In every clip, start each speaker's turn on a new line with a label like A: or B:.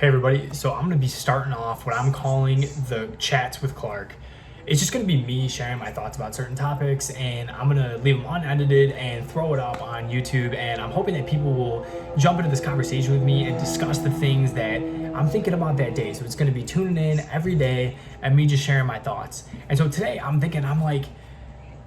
A: Hey everybody, so I'm going to be starting off what I'm calling the Chats with Clark. It's just going to be me sharing my thoughts about certain topics, and I'm going to leave them unedited and throw it up on YouTube, and I'm hoping that people will jump into this conversation with me and discuss the things that I'm thinking about that day. So it's going to be tuning in every day and me just sharing my thoughts. And so today I'm like,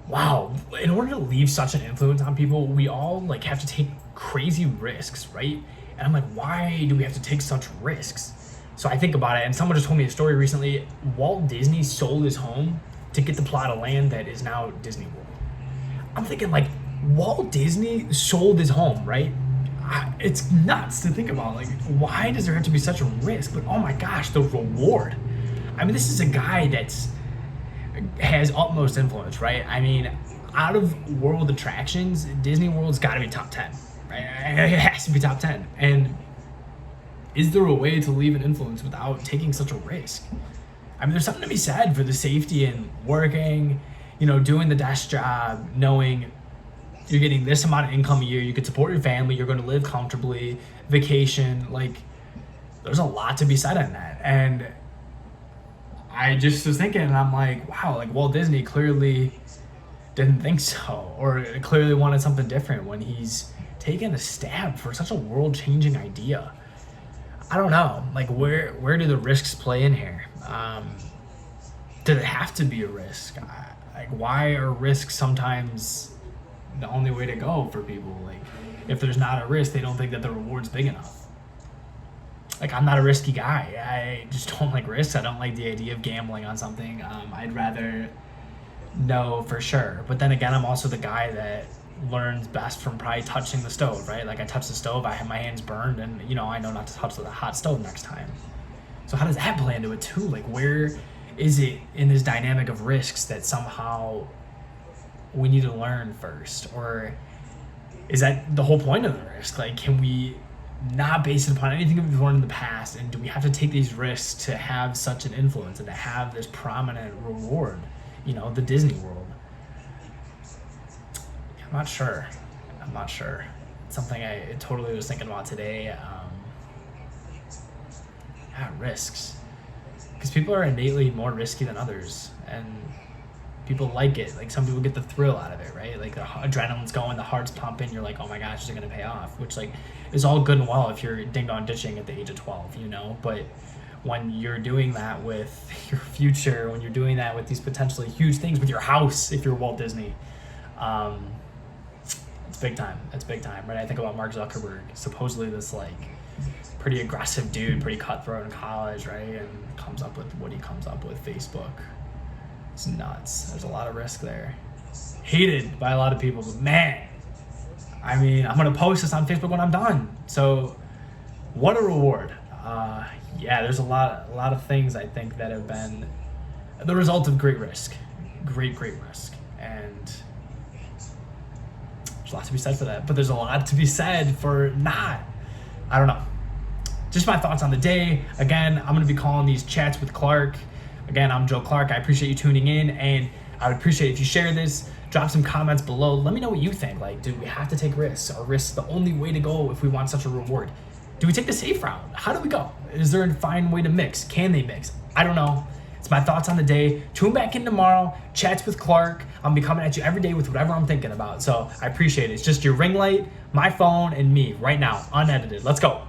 A: wow, in order to leave such an influence on people, we all like have to take crazy risks, right? And I'm like, why do we have to take such risks? So I think about it, and someone just told me a story recently. Walt Disney sold his home to get the plot of land that is now Disney World. I'm thinking, like, Walt Disney sold his home, right? It's nuts to think about. Like, why does there have to be such a risk? But oh my gosh, the reward. I mean, this is a guy that's has utmost influence, right? I mean, out of world attractions, Disney World's got to be top 10, right? It has to be top 10. And is there a way to leave an influence without taking such a risk? I mean, there's something to be said for the safety in working, doing the desk job, knowing you're getting this amount of income a year, you could support your family, you're going to live comfortably, vacation. Like, there's a lot to be said on that. And I just was thinking, and I'm like, wow, like Walt Disney clearly didn't think so, or clearly wanted something different when he's taken a stab for such a world-changing idea. I don't know, like where do the risks play in here? Did it have to be a risk? Like, why are risks sometimes the only way to go for people? Like, if there's not a risk, they don't think that the reward's big enough. Like, I'm not a risky guy. I just don't like risks. I don't like the idea of gambling on something. I'd rather know for sure. But then again, I'm also the guy that learns best from probably touching the stove, right? Like, I touch the stove, I have my hands burned, and I know not to touch the hot stove next time. So how does that play into it too? Like, where is it in this dynamic of risks that somehow we need to learn first? Or is that the whole point of the risk? Like, can we not base it upon anything that we've learned in the past, and do we have to take these risks to have such an influence and to have this prominent reward, the Disney World? I'm not sure. It's something I totally was thinking about today. Risks. Because people are innately more risky than others, and people like it. Like, some people get the thrill out of it, right? Like, the adrenaline's going, the heart's pumping, you're like, oh my gosh, is it going to pay off? Which, like, is all good and well if you're ding-dong ditching at the age of 12, But when you're doing that with your future, when you're doing that with these potentially huge things, with your house, if you're Walt Disney, it's big time. That's big time, right? I think about Mark Zuckerberg, supposedly this, like, pretty aggressive dude, pretty cutthroat in college, right? And comes up with what he comes up with, Facebook. It's nuts. There's a lot of risk there. Hated by a lot of people, but man, I mean, I'm going to post this on Facebook when I'm done. So what a reward. There's a lot of things I think that have been the result of great risk. Great risk. And there's a lot to be said for that, but there's a lot to be said for not. I don't know. Just my thoughts on the day. Again, I'm going to be calling these Chats with Clark. Again, I'm Joe Clark. I appreciate you tuning in, and I would appreciate if you share this, drop some comments below. Let me know what you think. Like, do we have to take risks? Are risks the only way to go if we want such a reward? Do we take the safe route? How do we go? Is there a fine way to mix? Can they mix? I don't know. It's my thoughts on the day. Tune back in tomorrow. Chats with Clark. I'll be coming at you every day with whatever I'm thinking about. So I appreciate it. It's just your ring light, my phone, and me right now, unedited. Let's go.